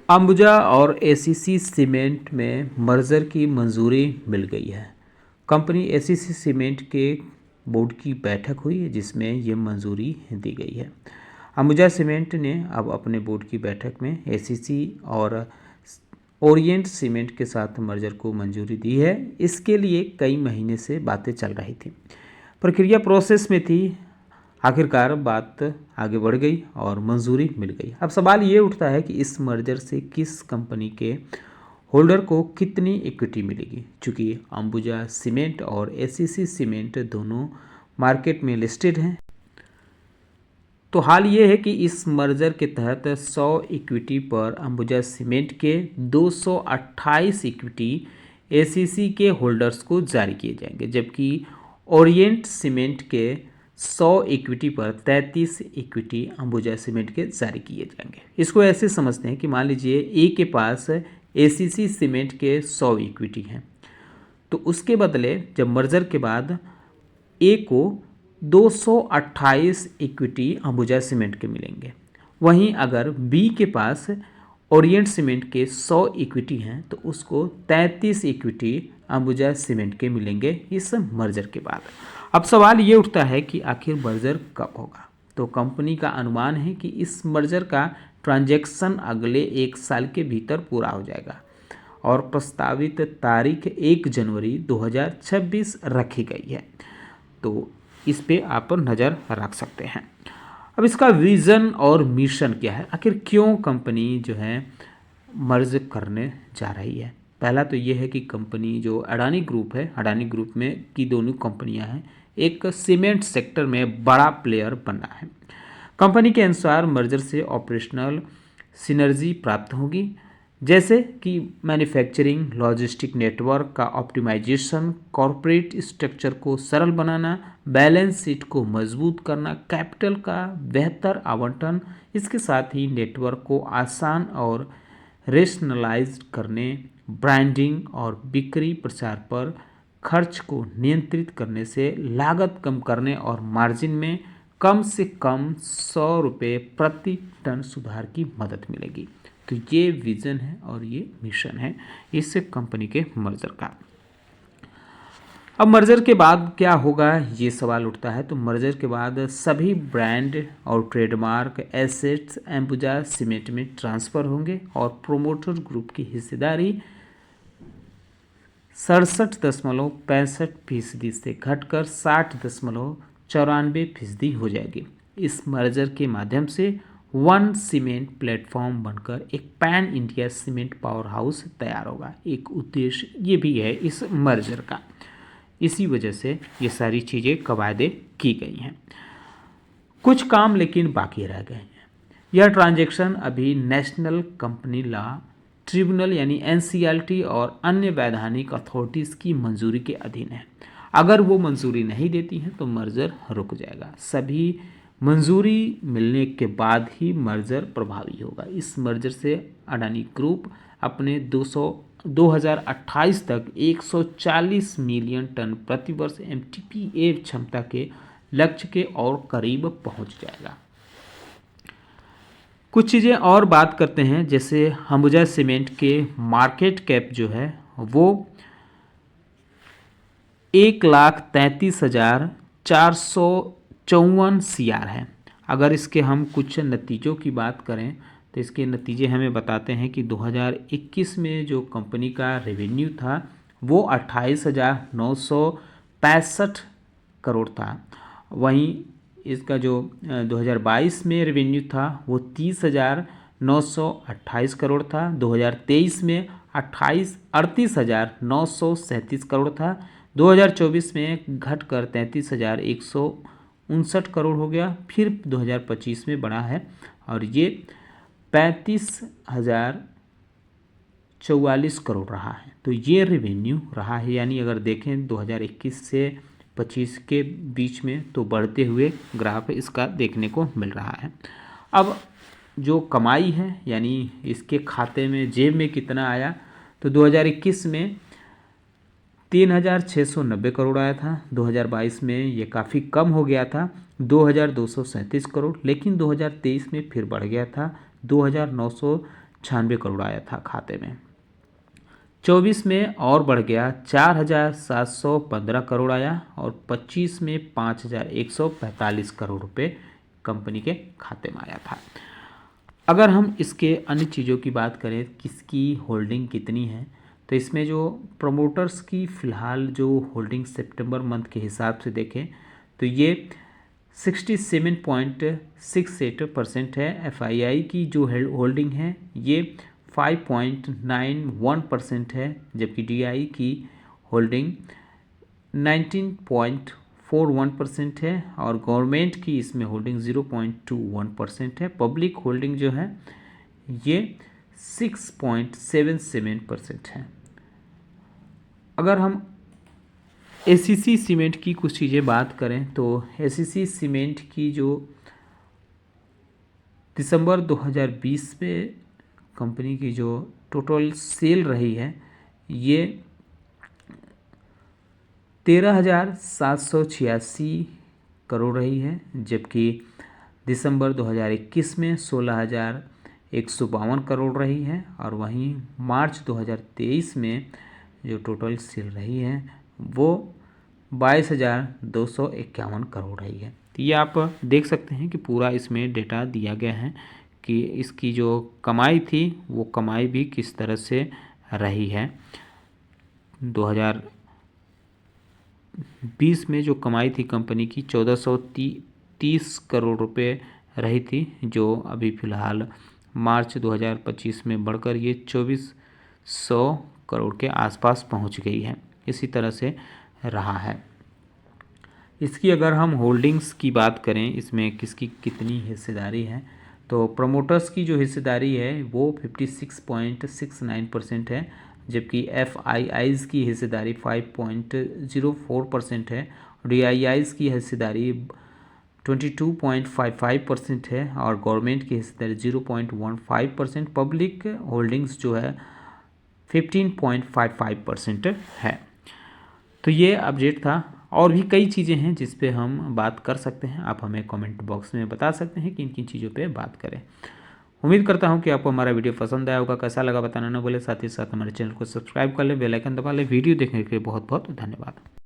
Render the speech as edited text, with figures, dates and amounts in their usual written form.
अंबुजा और ACC cement में merger की मंजूरी मिल गई है। कंपनी एसीसी सीमेंट के बोर्ड की बैठक हुई है जिसमें ये मंजूरी दी गई है। अंबुजा सीमेंट ने अब अपने बोर्ड की बैठक में एसीसी और ओरिएंट सीमेंट के साथ मर्जर को मंजूरी दी है। इसके लिए कई महीने से बातें चल रही थी, प्रक्रिया प्रोसेस में थी। आखिरकार बात आगे बढ़ गई और मंजूरी मिल गई। अब सवाल ये उठता है कि इस मर्जर से किस कंपनी के होल्डर को कितनी इक्विटी मिलेगी। चूँकि अंबुजा सीमेंट और एसीसी सीमेंट दोनों मार्केट में लिस्टेड हैं, तो हाल ये है कि इस मर्जर के तहत 100 इक्विटी पर अंबुजा सीमेंट के 228 इक्विटी एसीसी के होल्डर्स को जारी किए जाएंगे, जबकि ओरिएंट सीमेंट के 100 इक्विटी पर 33 इक्विटी अंबुजा सीमेंट के जारी किए जाएंगे। इसको ऐसे समझते हैं कि मान लीजिए ए के पास एसीसी सीमेंट के 100 इक्विटी हैं, तो उसके बदले जब मर्जर के बाद ए को 228 इक्विटी अंबुजा सीमेंट के मिलेंगे। वहीं अगर बी के पास ओरिएंट सीमेंट के 100 इक्विटी हैं तो उसको 33 इक्विटी अंबुजा सीमेंट के मिलेंगे इस मर्जर के बाद। अब सवाल ये उठता है कि आखिर मर्जर कब होगा। तो कंपनी का अनुमान है कि इस मर्जर का ट्रांजैक्शन अगले 1 साल के भीतर पूरा हो जाएगा और प्रस्तावित तारीख 1 जनवरी 2026 रखी गई है। तो इस पे आप नज़र रख सकते हैं। अब इसका विज़न और मिशन क्या है, आखिर क्यों कंपनी जो है मर्ज करने जा रही है। पहला तो ये है कि कंपनी जो अडानी ग्रुप है, अडानी ग्रुप में की दोनों कंपनियां हैं, एक सीमेंट सेक्टर में बड़ा प्लेयर बनना है। कंपनी के अनुसार मर्जर से ऑपरेशनल सिनर्जी प्राप्त होगी, जैसे कि मैन्युफैक्चरिंग, लॉजिस्टिक नेटवर्क का ऑप्टिमाइजेशन, कॉरपोरेट स्ट्रक्चर को सरल बनाना, बैलेंस शीट को मजबूत करना, कैपिटल का बेहतर आवंटन, इसके साथ ही नेटवर्क को आसान और रेशनलाइज करने, ब्रांडिंग और बिक्री प्रचार पर खर्च को नियंत्रित करने से लागत कम करने और मार्जिन में कम से कम 100 रुपये प्रति टन सुधार की मदद मिलेगी। तो ये विज़न है और ये मिशन है इस कंपनी के मर्जर का। अब मर्जर के बाद क्या होगा ये सवाल उठता है। तो मर्जर के बाद सभी ब्रांड और ट्रेडमार्क एसेट्स अंबुजा सीमेंट में ट्रांसफ़र होंगे और प्रोमोटर ग्रुप की हिस्सेदारी 67.65% से घटकर 60.94% हो जाएगी। इस मर्जर के माध्यम से वन सीमेंट प्लेटफॉर्म बनकर एक pan India cement power house तैयार होगा। एक उद्देश्य ये भी है इस मर्जर का, इसी वजह से ये सारी चीज़ें कवायदे की गई हैं। कुछ काम लेकिन बाकी रह गए हैं। यह ट्रांजैक्शन अभी नेशनल कंपनी लॉ ट्रिब्यूनल यानी एनसीएलटी और अन्य वैधानिक अथॉरिटीज़ की मंजूरी के अधीन है। अगर वो मंजूरी नहीं देती हैं तो मर्जर रुक जाएगा। सभी मंजूरी मिलने के बाद ही मर्जर प्रभावी होगा। इस मर्जर से अडानी ग्रुप अपने 2028 तक 140 मिलियन टन प्रतिवर्ष एमटीपीए क्षमता के लक्ष्य के और करीब पहुंच जाएगा। कुछ चीज़ें और बात करते हैं, जैसे अंबुजा सीमेंट के मार्केट कैप जो है वो 1,33,454 CR है। अगर इसके हम कुछ नतीजों की बात करें तो इसके नतीजे हमें बताते हैं कि 2021 में जो कंपनी का रेवेन्यू था वो 28,965 करोड़ था। वहीं इसका जो 2022 में रेवेन्यू था वो 30,928 करोड़ था। 2023 में 38,937 करोड़ था। 2024 में घटकर 33,159 करोड़ हो गया। फिर 2025 में बढ़ा है और ये 35,044 करोड़ रहा है। तो ये रेवेन्यू रहा है, यानी अगर देखें 2021 से 25 के बीच में तो बढ़ते हुए ग्राफ इसका देखने को मिल रहा है। अब जो कमाई है यानी इसके खाते में जेब में कितना आया, तो 2021 में 3,690 करोड़ आया था। 2022 में ये काफ़ी कम हो गया था 2,237 करोड़, लेकिन 2023 में फिर बढ़ गया था 2,994 96 करोड़ आया था खाते में। 24 में और बढ़ गया, 4,715 करोड़ आया और 25 में 5,145 करोड़ रुपए कंपनी के खाते में आया था। अगर हम इसके अन्य चीज़ों की बात करें, किसकी होल्डिंग कितनी है, तो इसमें जो प्रमोटर्स की फ़िलहाल जो होल्डिंग सितंबर मंथ के हिसाब से देखें तो ये 67.68% है। एफआईआई की जो होल्डिंग है ये 5.91% है, जबकि डीआई की होल्डिंग 19.41% है और गवर्नमेंट की इसमें होल्डिंग 0.21% है। पब्लिक होल्डिंग जो है ये 6.77% है। अगर हम एसीसी सीमेंट की कुछ चीज़ें बात करें तो एसीसी सीमेंट की जो दिसंबर 2020 में कंपनी की जो टोटल सेल रही है ये 13,786 करोड़ रही है, जबकि दिसंबर 2021 में 16,152 करोड़ रही है और वहीं मार्च 2023 में जो टोटल सेल रही है वो 22,251 करोड़ रही है। तो ये आप देख सकते हैं कि पूरा इसमें डेटा दिया गया है कि इसकी जो कमाई थी वो कमाई भी किस तरह से रही है। 2020 में जो कमाई थी कंपनी की 1,430 करोड़ रुपए रही थी, जो अभी फ़िलहाल मार्च 2025 में बढ़कर ये 2,400 करोड़ के आसपास पहुंच गई है। इसी तरह से रहा है। इसकी अगर हम होल्डिंग्स की बात करें, इसमें किसकी कितनी हिस्सेदारी है, तो प्रमोटर्स की जो हिस्सेदारी है वो 56.69% है, जबकि एफआईआईज़ की हिस्सेदारी 5.04% है, डीआईआईज़ की हिस्सेदारी 22.55% है और गवर्नमेंट की हिस्सेदारी 0.15%। पब्लिक होल्डिंग्स जो है 15.55% है। तो ये अपडेट था। और भी कई चीज़ें हैं जिस पे हम बात कर सकते हैं, आप हमें कमेंट बॉक्स में बता सकते हैं कि किन किन चीज़ों पे बात करें। उम्मीद करता हूं कि आपको हमारा वीडियो पसंद आया होगा। कैसा लगा बताना ना भूलें, साथ ही साथ हमारे चैनल को सब्सक्राइब कर लें, बेल आइकन दबा लें। वीडियो देखने के लिए बहुत बहुत धन्यवाद।